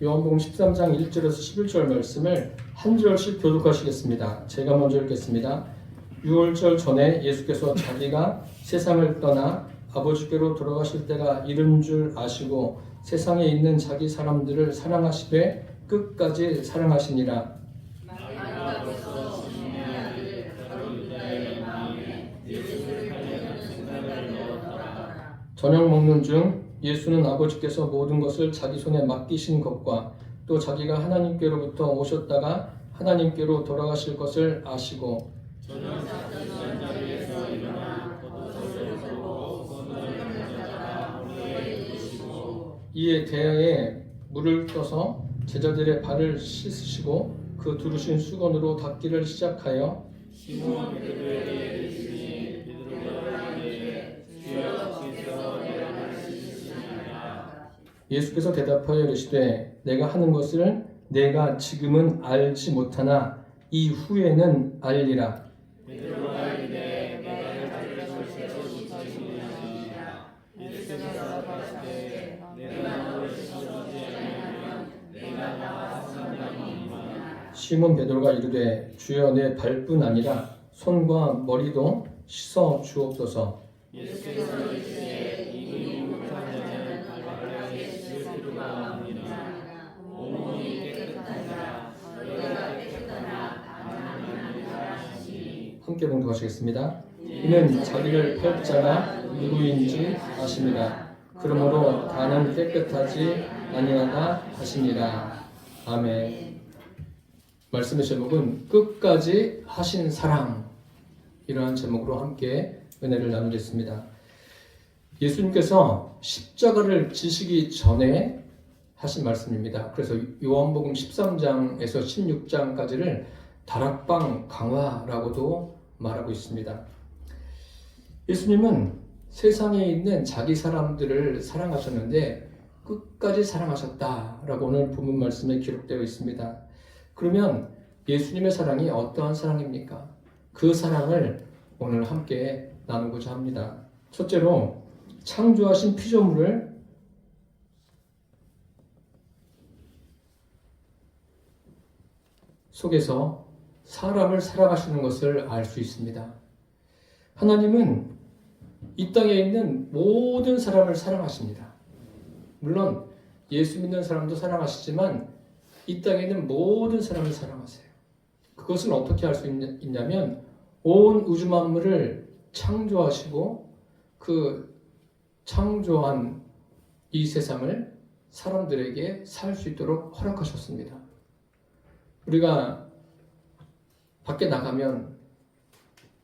요한복음 13장 1절에서 11절 말씀을 한 절씩 교독하시겠습니다. 제가 먼저 읽겠습니다. 6월절 전에 예수께서 자기가 세상을 떠나 아버지께로 돌아가실 때가 이른 줄 아시고 세상에 있는 자기 사람들을 사랑하시되 끝까지 사랑하시니라. 저녁 먹는 중 예수는 아버지께서 모든 것을 자기 손에 맡기신 것과 또 자기가 하나님께로부터 오셨다가 하나님께로 돌아가실 것을 아시고 이에 대야에 물을 떠서 제자들의 발을 씻으시고 그 두르신 수건으로 닦기를 시작하여 시몬 베드로에게 이르시니 베드로가 이르되 주여 주께서 내가 발을 씻으시나이다. 예수께서 대답하여 이르시되 내가 하는 것을 내가 지금은 알지 못하나 이후에는 알리라. 베드로가 이르되 내가 발을 절대로 씻으시느니라. 예수께서 대답하시되 내가 너를 씻어주지 않으면 내가 나와 상관없느니라. 시몬 베드로가 이르되 주여 내 발뿐 아니라 손과 머리도 씻어 주옵소서. 예수께서 이르시되 이미 목욕한 자는 발가락에 씻을 필요가 없느니라. 온몸이 깨끗하니라. 너희가 깨끗하나 다만 아니라 하시니. 함께 봉독하시겠습니다. 이는 자기를 팔 자가 누구인지 아십니다. 그러므로 다는 깨끗하지 아니하다 하시니라. 아멘. 말씀의 제목은 끝까지 하신 사랑, 이러한 제목으로 함께 은혜를 나누겠습니다. 예수님께서 십자가를 지시기 전에 하신 말씀입니다. 그래서 요한복음 13장에서 16장까지를 다락방 강화라고도 말하고 있습니다. 예수님은 세상에 있는 자기 사람들을 사랑하셨는데 끝까지 사랑하셨다라고 오늘 본문 말씀에 기록되어 있습니다. 그러면 예수님의 사랑이 어떠한 사랑입니까? 그 사랑을 오늘 함께 나누고자 합니다. 첫째로 창조하신 피조물을 속에서 사람을 사랑하시는 것을 알 수 있습니다. 하나님은 이 땅에 있는 모든 사람을 사랑하십니다. 물론 예수 믿는 사람도 사랑하시지만 이 땅에 있는 모든 사람을 사랑하세요. 그것은 어떻게 할 수 있냐면 온 우주 만물을 창조하시고 그 창조한 이 세상을 사람들에게 살 수 있도록 허락하셨습니다. 우리가 밖에 나가면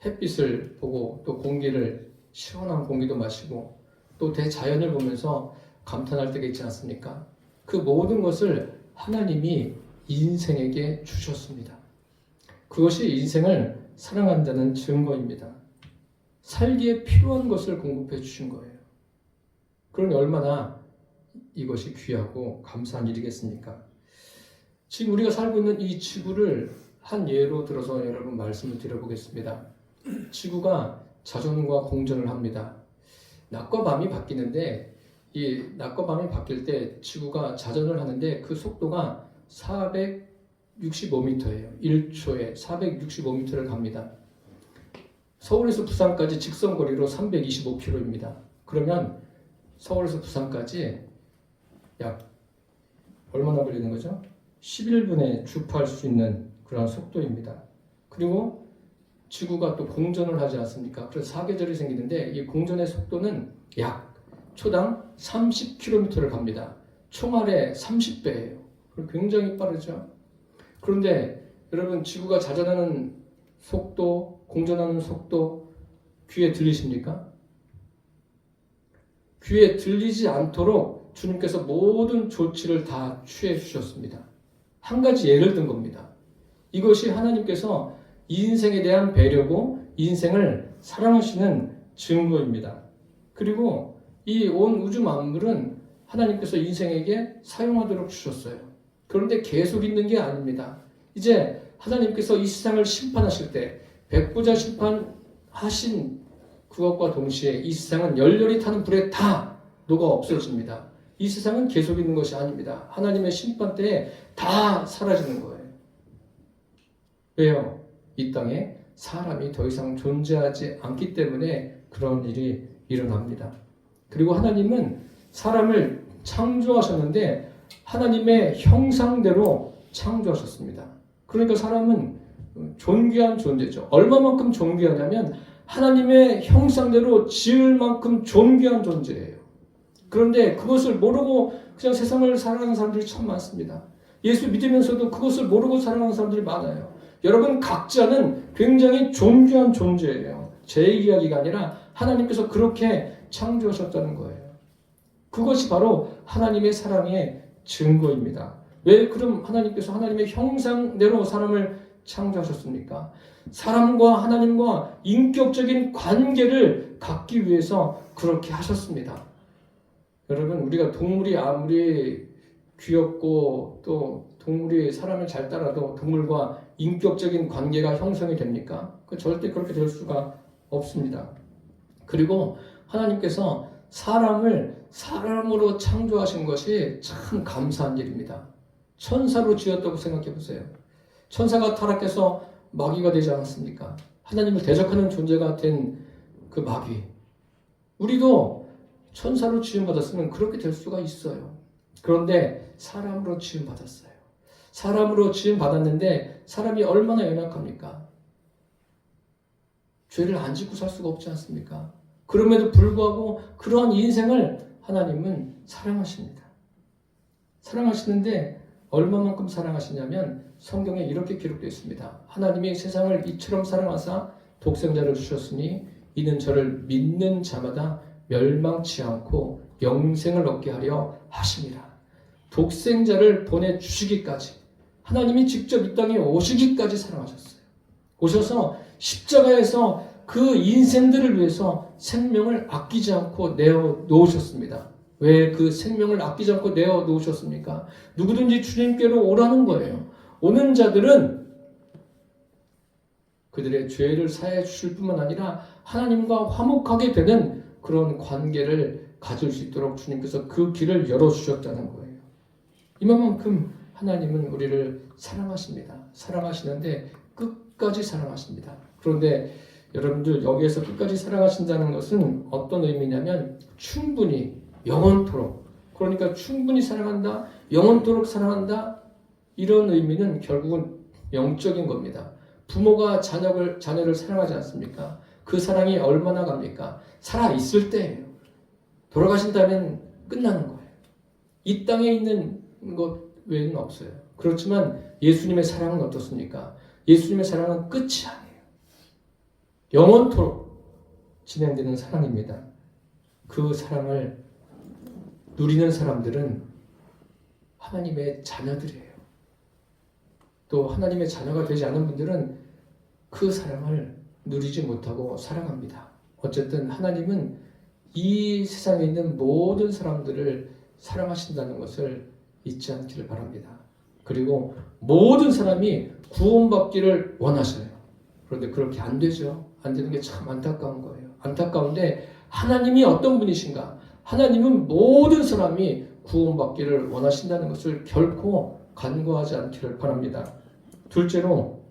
햇빛을 보고 또 공기를 시원한 공기도 마시고 또 대자연을 보면서 감탄할 때가 있지 않습니까? 그 모든 것을 하나님이 인생에게 주셨습니다. 그것이 인생을 사랑한다는 증거입니다. 살기에 필요한 것을 공급해 주신 거예요. 그러니 얼마나 이것이 귀하고 감사한 일이겠습니까? 지금 우리가 살고 있는 이 지구를 한 예로 들어서 여러분 말씀을 드려보겠습니다. 지구가 자전과 공전을 합니다. 낮과 밤이 바뀌는데 이 낮과 밤이 바뀔 때 지구가 자전을 하는데 그 속도가 465m예요. 1초에 465m를 갑니다. 서울에서 부산까지 직선 거리로 325km입니다. 그러면 서울에서 부산까지 약 얼마나 걸리는 거죠? 11분에 주파할 수 있는 그런 속도입니다. 그리고 지구가 또 공전을 하지 않습니까? 그래서 사계절이 생기는데 이 공전의 속도는 약 초당 30km를 갑니다. 총알의 30배예요. 굉장히 빠르죠. 그런데 여러분 지구가 자전하는 속도, 공전하는 속도 귀에 들리십니까? 귀에 들리지 않도록 주님께서 모든 조치를 다 취해 주셨습니다. 한 가지 예를 든 겁니다. 이것이 하나님께서 인생에 대한 배려고 인생을 사랑하시는 증거입니다. 그리고 이 온 우주 만물은 하나님께서 인생에게 사용하도록 주셨어요. 그런데 계속 있는 게 아닙니다. 이제 하나님께서 이 세상을 심판하실 때 백부자 심판하신 그것과 동시에 이 세상은 열렬히 타는 불에 다 녹아 없어집니다. 이 세상은 계속 있는 것이 아닙니다. 하나님의 심판 때에 다 사라지는 거예요. 왜요? 이 땅에 사람이 더 이상 존재하지 않기 때문에 그런 일이 일어납니다. 그리고 하나님은 사람을 창조하셨는데 하나님의 형상대로 창조하셨습니다. 그러니까 사람은 존귀한 존재죠. 얼마만큼 존귀하냐면 하나님의 형상대로 지을 만큼 존귀한 존재예요. 그런데 그것을 모르고 그냥 세상을 살아가는 사람들이 참 많습니다. 예수 믿으면서도 그것을 모르고 살아가는 사람들이 많아요. 여러분 각자는 굉장히 존귀한 존재예요. 제 이야기가 아니라 하나님께서 그렇게 창조하셨다는 거예요. 그것이 바로 하나님의 사랑의 증거입니다. 왜 그럼 하나님께서 하나님의 형상대로 사람을 창조하셨습니까? 사람과 하나님과 인격적인 관계를 갖기 위해서 그렇게 하셨습니다. 여러분 우리가 동물이 아무리 귀엽고 또 동물이 사람을 잘 따라도 동물과 인격적인 관계가 형성이 됩니까? 절대 그렇게 될 수가 없습니다. 그리고 하나님께서 사람을 사람으로 창조하신 것이 참 감사한 일입니다. 천사로 지었다고 생각해 보세요. 천사가 타락해서 마귀가 되지 않았습니까? 하나님을 대적하는 존재가 된 그 마귀. 우리도 천사로 지음받았으면 그렇게 될 수가 있어요. 그런데 사람으로 지음받았어요. 사람으로 지음받았는데 사람이 얼마나 연약합니까? 죄를 안 짓고 살 수가 없지 않습니까? 그럼에도 불구하고 그러한 인생을 하나님은 사랑하십니다. 사랑하시는데 얼마만큼 사랑하시냐면 성경에 이렇게 기록되어 있습니다. 하나님이 세상을 이처럼 사랑하사 독생자를 주셨으니 이는 저를 믿는 자마다 멸망치 않고 영생을 얻게 하려 하심이라. 독생자를 보내주시기까지 하나님이 직접 이 땅에 오시기까지 사랑하셨어요. 오셔서 십자가에서 그 인생들을 위해서 생명을 아끼지 않고 내어 놓으셨습니다. 왜 그 생명을 아끼지 않고 내어 놓으셨습니까? 누구든지 주님께로 오라는 거예요. 오는 자들은 그들의 죄를 사해 주실 뿐만 아니라 하나님과 화목하게 되는 그런 관계를 가질 수 있도록 주님께서 그 길을 열어주셨다는 거예요. 이만큼 하나님은 우리를 사랑하십니다. 사랑하시는데 끝까지 사랑하십니다. 그런데 여러분들 여기에서 끝까지 사랑하신다는 것은 어떤 의미냐면 충분히 영원토록, 그러니까 충분히 사랑한다, 영원토록 사랑한다, 이런 의미는 결국은 영적인 겁니다. 부모가 자녀를 사랑하지 않습니까? 그 사랑이 얼마나 갑니까? 살아있을 때예요. 돌아가신다면 끝나는 거예요. 이 땅에 있는 것 외에는 없어요. 그렇지만 예수님의 사랑은 어떻습니까? 예수님의 사랑은 끝이 아니에요. 영원토록 진행되는 사랑입니다. 그 사랑을 누리는 사람들은 하나님의 자녀들이에요. 또 하나님의 자녀가 되지 않은 분들은 그 사랑을 누리지 못하고 살아갑니다. 어쨌든 하나님은 이 세상에 있는 모든 사람들을 사랑하신다는 것을 잊지 않기를 바랍니다. 그리고 모든 사람이 구원받기를 원하셔요. 그런데 그렇게 안 되죠. 안 되는 게 참 안타까운 거예요. 안타까운데 하나님이 어떤 분이신가? 하나님은 모든 사람이 구원받기를 원하신다는 것을 결코 간과하지 않기를 바랍니다. 둘째로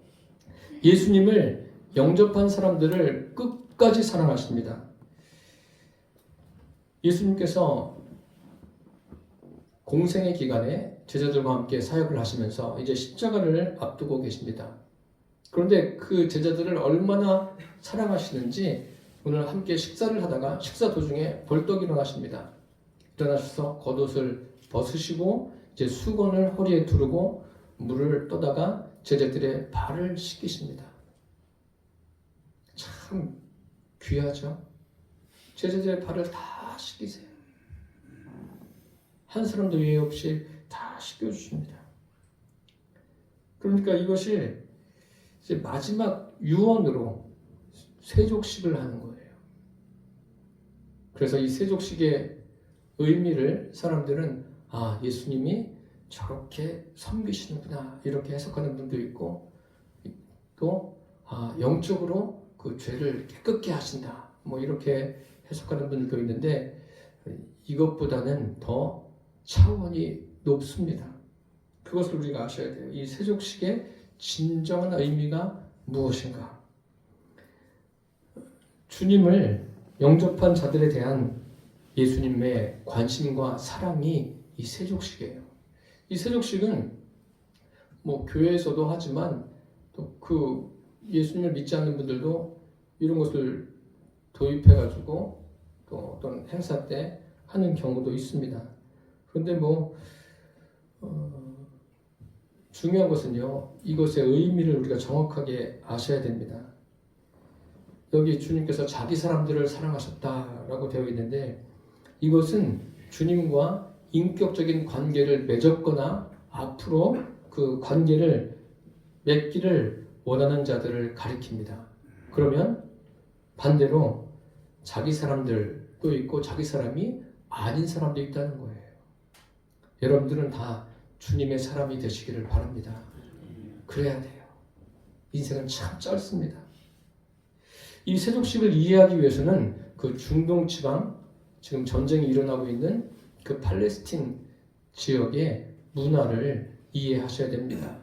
예수님을 영접한 사람들을 끝까지 사랑하십니다. 예수님께서 공생의 기간에 제자들과 함께 사역을 하시면서 이제 십자가를 앞두고 계십니다. 그런데 그 제자들을 얼마나 사랑하시는지 오늘 함께 식사를 하다가 식사 도중에 벌떡 일어나십니다. 일어나셔서 겉옷을 벗으시고 이제 수건을 허리에 두르고 물을 떠다가 제자들의 발을 씻기십니다. 참 귀하죠? 제자들의 발을 다 씻기세요. 한 사람도 예외 없이 다 씻겨주십니다. 그러니까 이것이 이제 마지막 유언으로 세족식을 하는 거예요. 그래서 이 세족식의 의미를 사람들은 예수님이 저렇게 섬기시는구나 이렇게 해석하는 분도 있고 또 영적으로 그 죄를 깨끗게 하신다 뭐 이렇게 해석하는 분들도 있는데 이것보다는 더 차원이 높습니다. 그것을 우리가 아셔야 돼요. 이 세족식의 진정한 의미가 무엇인가? 주님을 영접한 자들에 대한 예수님의 관심과 사랑이 이 세족식이에요. 이 세족식은 뭐 교회에서도 하지만 또 그 예수님을 믿지 않는 분들도 이런 것을 도입해가지고 또 어떤 행사 때 하는 경우도 있습니다. 그런데 중요한 것은요, 이것의 의미를 우리가 정확하게 아셔야 됩니다. 여기 주님께서 자기 사람들을 사랑하셨다라고 되어 있는데 이것은 주님과 인격적인 관계를 맺었거나 앞으로 그 관계를 맺기를 원하는 자들을 가리킵니다. 그러면 반대로 자기 사람들도 있고 자기 사람이 아닌 사람도 있다는 거예요. 여러분들은 다 주님의 사람이 되시기를 바랍니다. 그래야 돼요. 인생은 참 짧습니다. 이 세족식을 이해하기 위해서는 그 중동 지방, 지금 전쟁이 일어나고 있는 그 팔레스틴 지역의 문화를 이해하셔야 됩니다.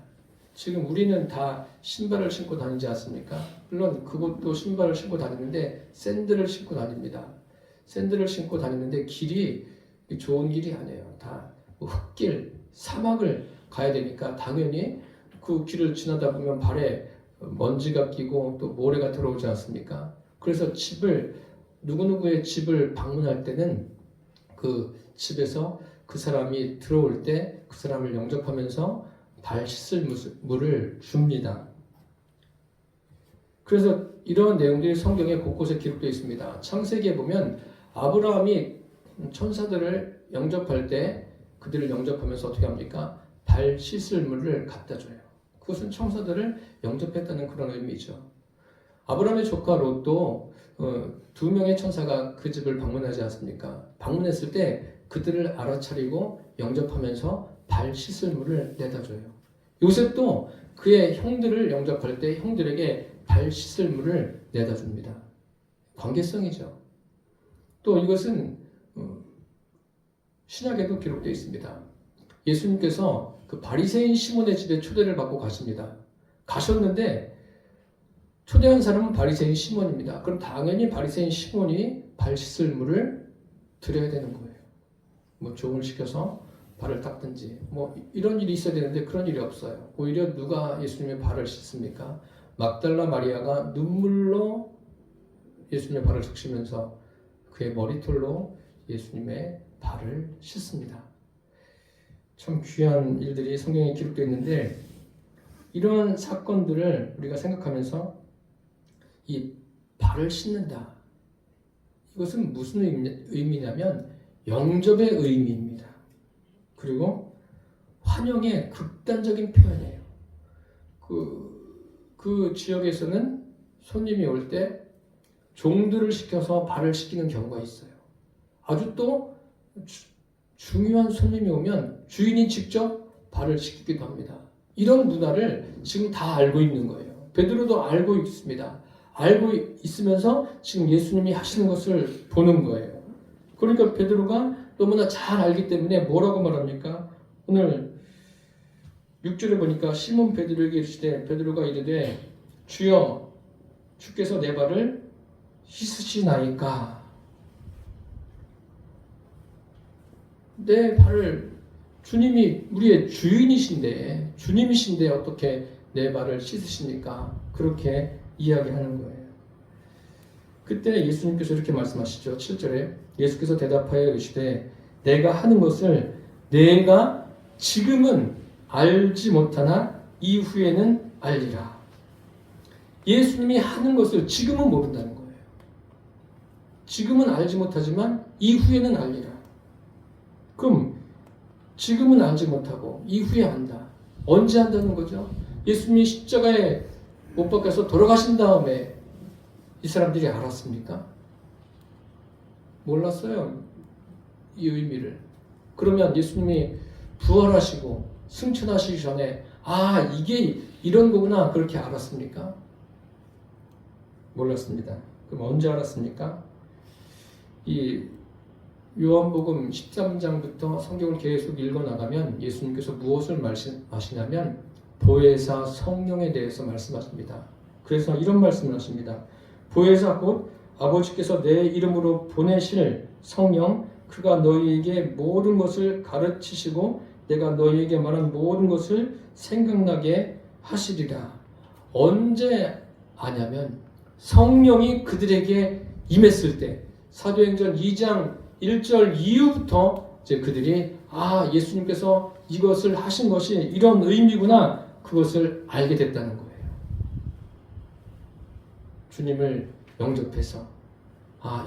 지금 우리는 다 신발을 신고 다니지 않습니까? 물론 그곳도 신발을 신고 다니는데 샌들을 신고 다닙니다. 샌들을 신고 다니는데 길이 좋은 길이 아니에요. 다 흙길, 사막을 가야 되니까 당연히 그 길을 지나다 보면 발에 먼지가 끼고 또 모래가 들어오지 않습니까? 그래서 누구누구의 집을 방문할 때는 그 집에서 그 사람이 들어올 때 그 사람을 영접하면서 발 씻을 물을 줍니다. 그래서 이런 내용들이 성경에 곳곳에 기록되어 있습니다. 창세기에 보면 아브라함이 천사들을 영접할 때 그들을 영접하면서 어떻게 합니까? 발 씻을 물을 갖다 줘요. 그것은 천사들을 영접했다는 그런 의미죠. 아브라함의 조카 롯도 2명의 천사가 그 집을 방문하지 않습니까? 방문했을 때 그들을 알아차리고 영접하면서 발 씻을 물을 내다 줘요. 요셉도 그의 형들을 영접할 때 형들에게 발 씻을 물을 내다 줍니다. 관계성이죠. 또 이것은 신약에도 기록되어 있습니다. 예수님께서 그 바리새인 시몬의 집에 초대를 받고 가십니다. 가셨는데 초대한 사람은 바리새인 시몬입니다. 그럼 당연히 바리새인 시몬이 발 씻을 물을 드려야 되는 거예요. 뭐 종을 시켜서 발을 닦든지 뭐 이런 일이 있어야 되는데 그런 일이 없어요. 오히려 누가 예수님의 발을 씻습니까? 막달라 마리아가 눈물로 예수님의 발을 적시면서 그의 머리털로 예수님의 발을 씻습니다. 참 귀한 일들이 성경에 기록되어 있는데 이러한 사건들을 우리가 생각하면서 이 발을 씻는다. 이것은 무슨 의미냐면 영접의 의미입니다. 그리고 환영의 극단적인 표현이에요. 그 지역에서는 손님이 올 때 종들을 시켜서 발을 씻기는 경우가 있어요. 아주 또 중요한 손님이 오면 주인이 직접 발을 씻기기도 합니다. 이런 문화를 지금 다 알고 있는 거예요. 베드로도 알고 있습니다. 알고 있으면서 지금 예수님이 하시는 것을 보는 거예요. 그러니까 베드로가 너무나 잘 알기 때문에 뭐라고 말합니까? 오늘 6절에 보니까 시몬 베드로에게 이르시되 베드로가 이르되 주여 주께서 내 발을 씻으시나이까? 내 발을 주님이 우리의 주님이신데 어떻게 내 발을 씻으십니까? 그렇게 이야기하는 거예요. 그때 예수님께서 이렇게 말씀하시죠. 7절에 예수께서 대답하여 이르시되 내가 하는 것을 내가 지금은 알지 못하나 이후에는 알리라. 예수님이 하는 것을 지금은 모른다는 거예요. 지금은 알지 못하지만 이후에는 알리라. 그럼 지금은 알지 못하고 이후에 안다. 언제 한다는 거죠? 예수님이 십자가에 못 박혀서 돌아가신 다음에 이 사람들이 알았습니까? 몰랐어요. 이 의미를. 그러면 예수님이 부활하시고 승천하시기 전에 이게 이런 거구나 그렇게 알았습니까? 몰랐습니다. 그럼 언제 알았습니까? 이 요한복음 13장부터 성경을 계속 읽어나가면 예수님께서 무엇을 말씀하시냐면 보혜사 성령에 대해서 말씀하십니다. 그래서 이런 말씀을 하십니다. 보혜사 곧 아버지께서 내 이름으로 보내실 성령, 그가 너희에게 모든 것을 가르치시고 내가 너희에게 말한 모든 것을 생각나게 하시리라. 언제 아냐면 성령이 그들에게 임했을 때, 사도행전 2장 1절 이후부터 이제 그들이 예수님께서 이것을 하신 것이 이런 의미구나, 그것을 알게 됐다는 거예요. 주님을 영접해서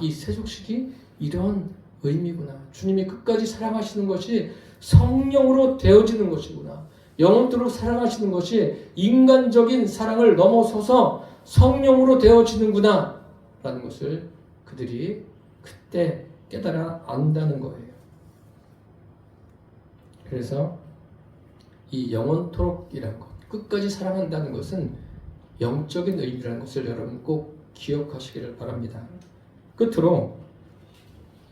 이 세속식이 이런 의미구나. 주님이 끝까지 사랑하시는 것이 성령으로 되어지는 것이구나. 영원토록 사랑하시는 것이 인간적인 사랑을 넘어서서 성령으로 되어지는구나 라는 것을 그들이 그때 깨달아 안다는 거예요. 그래서 이 영원토록이라는 것, 끝까지 사랑한다는 것은 영적인 의미라는 것을 여러분 꼭 기억하시기를 바랍니다. 끝으로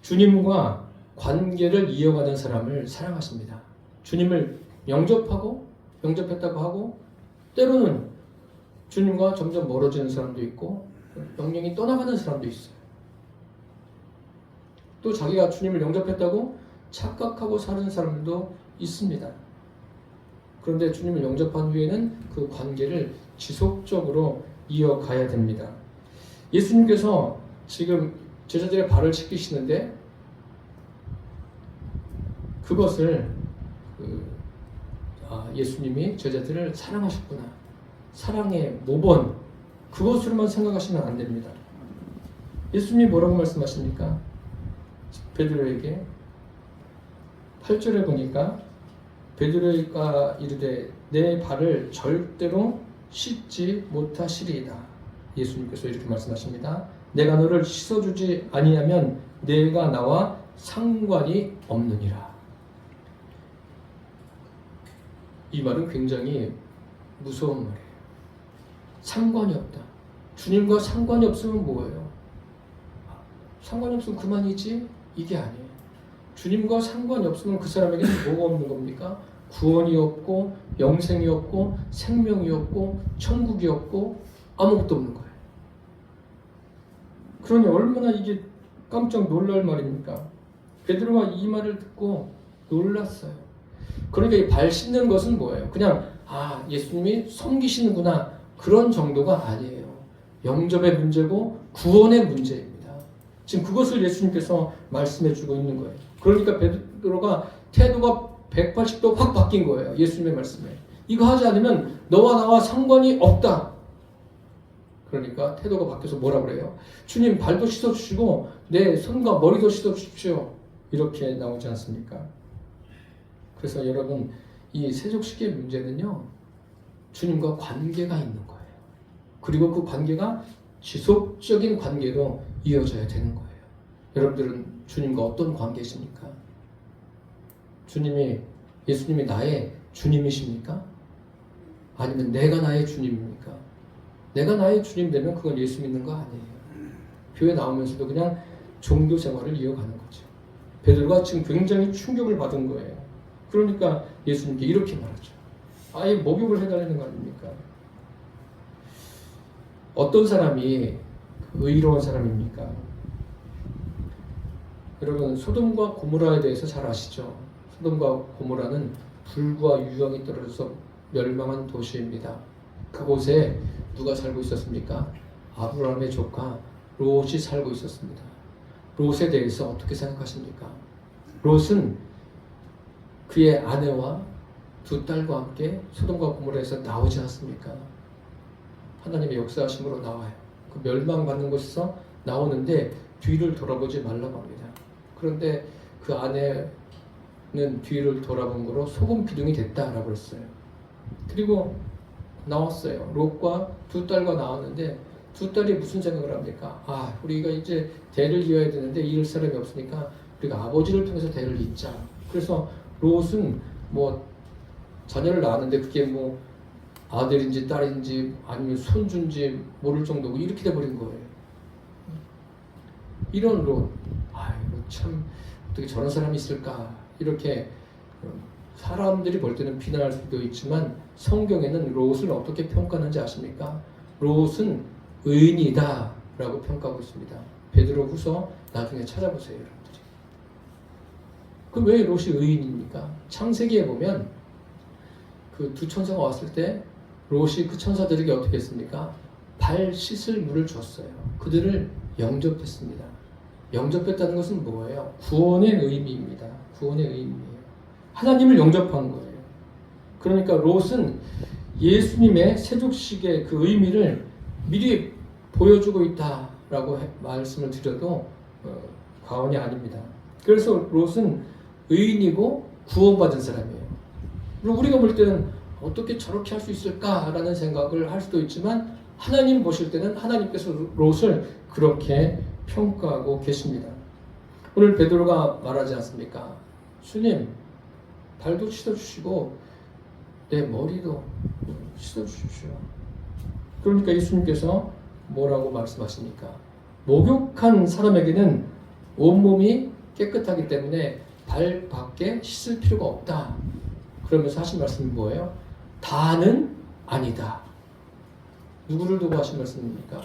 주님과 관계를 이어가는 사람을 사랑하십니다. 주님을 영접했다고 하고 때로는 주님과 점점 멀어지는 사람도 있고 영영이 떠나가는 사람도 있어요. 또 자기가 주님을 영접했다고 착각하고 사는 사람도 있습니다. 그런데 주님을 영접한 후에는 그 관계를 지속적으로 이어가야 됩니다. 예수님께서 지금 제자들의 발을 씻기시는데 그것을 예수님이 제자들을 사랑하셨구나, 사랑의 모범, 그것으로만 생각하시면 안 됩니다. 예수님이 뭐라고 말씀하십니까? 베드로에게 8절에 보니까 베드로가 이르되 내 발을 절대로 씻지 못하시리이다. 예수님께서 이렇게 말씀하십니다. 내가 너를 씻어주지 아니하면 내가 나와 상관이 없느니라. 이 말은 굉장히 무서운 말이에요. 상관이 없다. 주님과 상관이 없으면 뭐예요? 상관이 없으면 그만이지? 이게 아니에요. 주님과 상관이 없으면 그 사람에게는 뭐가 없는 겁니까? 구원이 없고 영생이 없고 생명이 없고 천국이 없고 아무것도 없는 거예요. 그러니 얼마나 이게 깜짝 놀랄 말입니까? 베드로가 이 말을 듣고 놀랐어요. 그러니까 이 발 씻는 것은 뭐예요? 그냥 예수님이 섬기시는구나 그런 정도가 아니에요. 영접의 문제고 구원의 문제입니다. 지금 그것을 예수님께서 말씀해 주고 있는 거예요. 그러니까 베드로가 태도가 180도 확 바뀐 거예요. 예수님의 말씀에. 이거 하지 않으면 너와 나와 상관이 없다. 그러니까 태도가 바뀌어서 뭐라 그래요? 주님 발도 씻어주시고 내 손과 머리도 씻어주십시오. 이렇게 나오지 않습니까? 그래서 여러분 이 세속식의 문제는요, 주님과 관계가 있는 거예요. 그리고 그 관계가 지속적인 관계로 이어져야 되는 거예요. 여러분들은 주님과 어떤 관계이십니까? 예수님이 나의 주님이십니까? 아니면 내가 나의 주님입니까? 내가 나의 주님 되면 그건 예수 믿는 거 아니에요. 교회 나오면서도 그냥 종교 생활을 이어가는 거죠. 베드로가 지금 굉장히 충격을 받은 거예요. 그러니까 예수님께 이렇게 말하죠. 아예 목욕을 해달라는 거 아닙니까? 어떤 사람이 의로운 사람입니까? 여러분 소돔과 고모라에 대해서 잘 아시죠? 소돔과 고모라는 불과 유황이 떨어져서 멸망한 도시입니다. 그곳에 누가 살고 있었습니까? 아브라함의 조카 롯이 살고 있었습니다. 롯에 대해서 어떻게 생각하십니까? 롯은 그의 아내와 두 딸과 함께 소돔과 고모라에서 나오지 않습니까? 하나님의 역사하심으로 나와요. 그 멸망받는 곳에서 나오는데 뒤를 돌아보지 말라고 합니다. 그런데 그 아내는 뒤를 돌아본 거로 소금 기둥이 됐다라고 했어요. 그리고 나왔어요. 롯과 두 딸과 나왔는데 두 딸이 무슨 생각을 합니까? 우리가 이제 대를 이어야 되는데 이을 사람이 없으니까 우리가 아버지를 통해서 대를 잇자. 그래서 롯은 자녀를 낳았는데 그게 아들인지 딸인지 아니면 손주인지 모를 정도고 이렇게 돼버린 거예요. 이런 롯, 참 어떻게 저런 사람이 있을까 이렇게 사람들이 볼 때는 비난할 수도 있지만 성경에는 롯을 어떻게 평가하는지 아십니까? 롯은 의인이다 라고 평가하고 있습니다. 베드로후서 나중에 찾아보세요, 여러분들이. 그럼 왜 롯이 의인입니까? 창세기에 보면 그 두 천사가 왔을 때 롯이 그 천사들에게 어떻게 했습니까? 발 씻을 물을 줬어요. 그들을 영접했습니다. 영접했다는 것은 뭐예요? 구원의 의미입니다. 구원의 의미예요. 하나님을 영접한 거예요. 그러니까 롯은 예수님의 세족식의 그 의미를 미리 보여주고 있다라고 말씀을 드려도 과언이 아닙니다. 그래서 롯은 의인이고 구원받은 사람이에요. 그리고 우리가 볼 때는 어떻게 저렇게 할 수 있을까라는 생각을 할 수도 있지만 하나님 보실 때는 하나님께서 롯을 그렇게 평가하고 계십니다. 오늘 베드로가 말하지 않습니까? 주님, 발도 씻어주시고 내 머리도 씻어주십시오. 그러니까 예수님께서 뭐라고 말씀하십니까? 목욕한 사람에게는 온몸이 깨끗하기 때문에 발밖에 씻을 필요가 없다. 그러면서 하신 말씀이 뭐예요? 다는 아니다. 누구를 두고 하신 말씀입니까?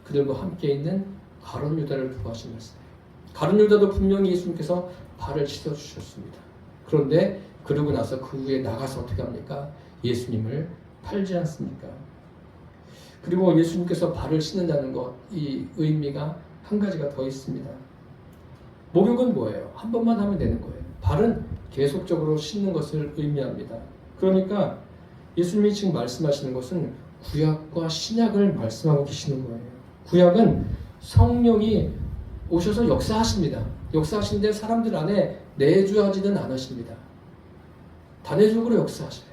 그들과 함께 있는 가룟 유다를 두고 하신 말씀이에요. 가룟 유다도 분명히 예수님께서 발을 씻어주셨습니다. 그런데 그러고 나서 그 후에 나가서 어떻게 합니까? 예수님을 팔지 않습니까? 그리고 예수님께서 발을 씻는다는 것, 이 의미가 한 가지가 더 있습니다. 목욕은 뭐예요? 한 번만 하면 되는 거예요. 발은 계속적으로 씻는 것을 의미합니다. 그러니까 예수님이 지금 말씀하시는 것은 구약과 신약을 말씀하고 계시는 거예요. 구약은 성령이 오셔서 역사하십니다. 역사하시는데 사람들 안에 내주하지는 않으십니다. 단회적으로 역사하셔요.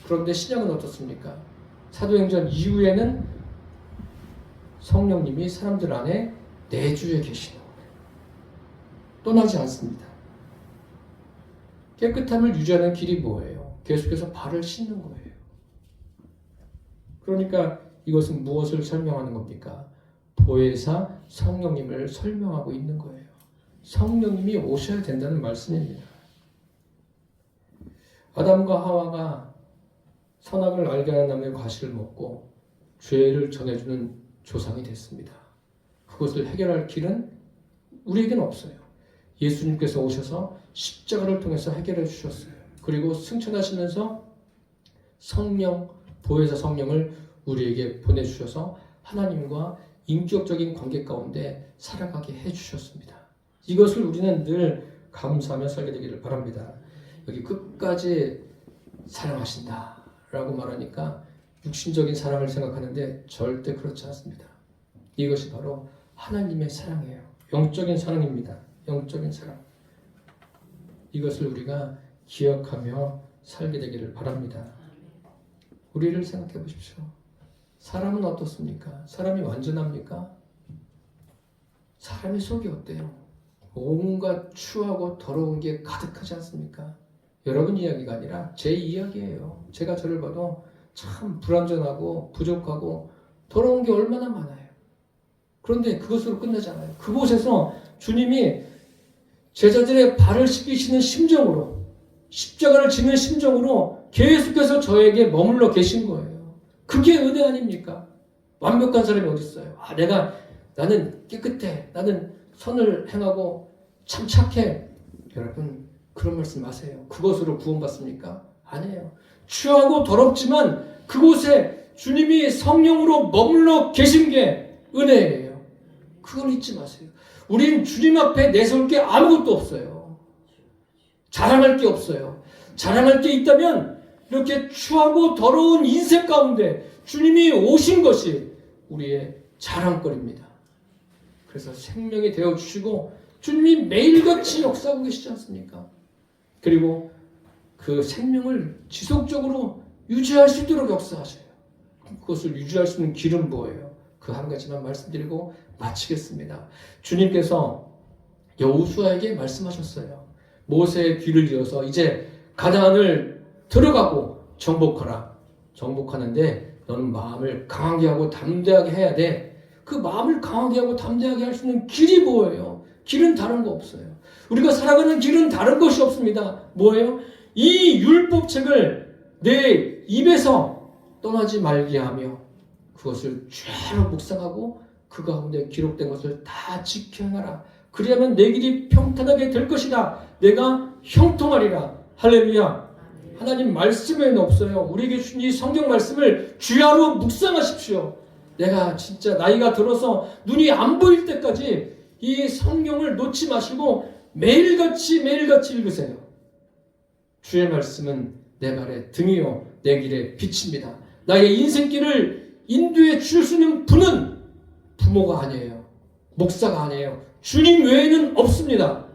그런데 신약은 어떻습니까? 사도행전 이후에는 성령님이 사람들 안에 내주해 계시는 거예요. 떠나지 않습니다. 깨끗함을 유지하는 길이 뭐예요? 계속해서 발을 씻는 거예요. 그러니까 이것은 무엇을 설명하는 겁니까? 보혜사 성령님을 설명하고 있는 거예요. 성령님이 오셔야 된다는 말씀입니다. 아담과 하와가 선악을 알게 하는 나무의 과실을 먹고 죄를 전해주는 조상이 됐습니다. 그것을 해결할 길은 우리에게는 없어요. 예수님께서 오셔서 십자가를 통해서 해결해 주셨어요. 그리고 승천하시면서 성령, 보혜사 성령을 우리에게 보내주셔서 하나님과 인격적인 관계 가운데 살아가게 해주셨습니다. 이것을 우리는 늘 감사하며 살게 되기를 바랍니다. 여기 끝까지 사랑하신다 라고 말하니까 육신적인 사랑을 생각하는데 절대 그렇지 않습니다. 이것이 바로 하나님의 사랑이에요. 영적인 사랑입니다. 영적인 사랑. 이것을 우리가 기억하며 살게 되기를 바랍니다. 우리를 생각해 보십시오. 사람은 어떻습니까? 사람이 완전합니까? 사람의 속이 어때요? 온갖 추하고 더러운 게 가득하지 않습니까? 여러분 이야기가 아니라 제 이야기예요. 제가 저를 봐도 참 불완전하고 부족하고 더러운 게 얼마나 많아요. 그런데 그것으로 끝나지 않아요. 그곳에서 주님이 제자들의 발을 씻기시는 심정으로, 십자가를 지는 심정으로 계속해서 저에게 머물러 계신 거예요. 그게 은혜 아닙니까? 완벽한 사람이 어디 있어요? 나는 깨끗해. 나는 선을 행하고 참 착해. 여러분 그런 말씀 마세요. 그것으로 구원받습니까? 아니에요. 추하고 더럽지만 그곳에 주님이 성령으로 머물러 계신 게 은혜예요. 그걸 잊지 마세요. 우리는 주님 앞에 내세울 게 아무것도 없어요. 자랑할 게 없어요. 자랑할 게 있다면 이렇게 추하고 더러운 인생 가운데 주님이 오신 것이 우리의 자랑거리입니다. 그래서 생명이 되어주시고 주님이 매일같이 역사하고 계시지 않습니까? 그리고 그 생명을 지속적으로 유지할 수 있도록 역사하셔요. 그것을 유지할 수 있는 길은 뭐예요? 그 한 가지만 말씀드리고 마치겠습니다. 주님께서 여호수아에게 말씀하셨어요. 모세의 귀를 이어서 이제 가나안을 들어가고 정복하라. 정복하는데 너는 마음을 강하게 하고 담대하게 해야 돼. 그 마음을 강하게 하고 담대하게 할 수 있는 길이 뭐예요? 길은 다른 거 없어요. 우리가 살아가는 길은 다른 것이 없습니다. 뭐예요? 이 율법책을 내 입에서 떠나지 말게 하며 그것을 죄로 묵상하고 그 가운데 기록된 것을 다 지켜 행하라. 그리하면 내 길이 평탄하게 될 것이다. 내가 형통하리라. 할렐루야. 하나님 말씀에는 없어요. 우리에게 주신 이 성경 말씀을 주야로 묵상하십시오. 내가 진짜 나이가 들어서 눈이 안 보일 때까지 이 성경을 놓지 마시고 매일같이 읽으세요. 주의 말씀은 내 발의 등이요 내 길의 빛입니다. 나의 인생길을 인도해 주실 수 있는 분은 부모가 아니에요. 목사가 아니에요. 주님 외에는 없습니다.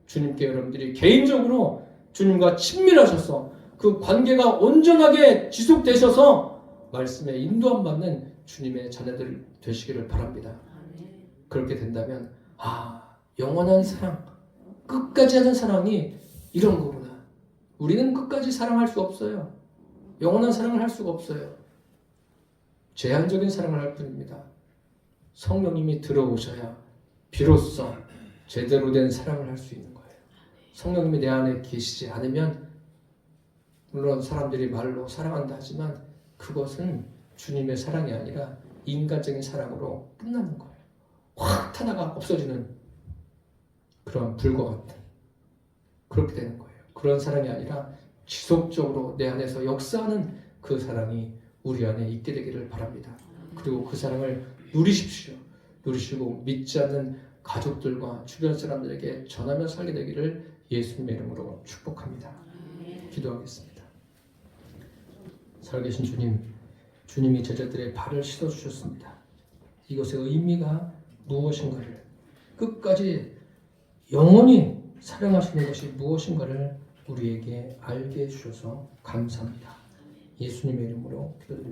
주님께 여러분들이 개인적으로 주님과 친밀하셔서 그 관계가 온전하게 지속되셔서 말씀에 인도함 받는 주님의 자녀들 되시기를 바랍니다. 그렇게 된다면 영원한 사랑, 끝까지 하는 사랑이 이런 거구나. 우리는 끝까지 사랑할 수 없어요. 영원한 사랑을 할 수가 없어요. 제한적인 사랑을 할 뿐입니다. 성령님이 들어오셔야 비로소 제대로 된 사랑을 할 수 있는 거예요. 성령님이 내 안에 계시지 않으면 물론 사람들이 말로 사랑한다 하지만 그것은 주님의 사랑이 아니라 인간적인 사랑으로 끝나는 거예요. 확 하나가 없어지는 그런 불과 같은 그렇게 되는 거예요. 그런 사랑이 아니라 지속적으로 내 안에서 역사하는 그 사랑이 우리 안에 있게 되기를 바랍니다. 그리고 그 사랑을 누리십시오. 누리시고 믿지 않는 가족들과 주변 사람들에게 전하며 살게 되기를 예수님의 이름으로 축복합니다. 기도하겠습니다. 살아계신 주님, 주님이 제자들의 발을 씻어주셨습니다. 이것의 의미가 무엇인가를 끝까지 영원히 사랑하시는 것이 무엇인가를 우리에게 알게 해주셔서 감사합니다. 예수님의 이름으로 기도드립니다.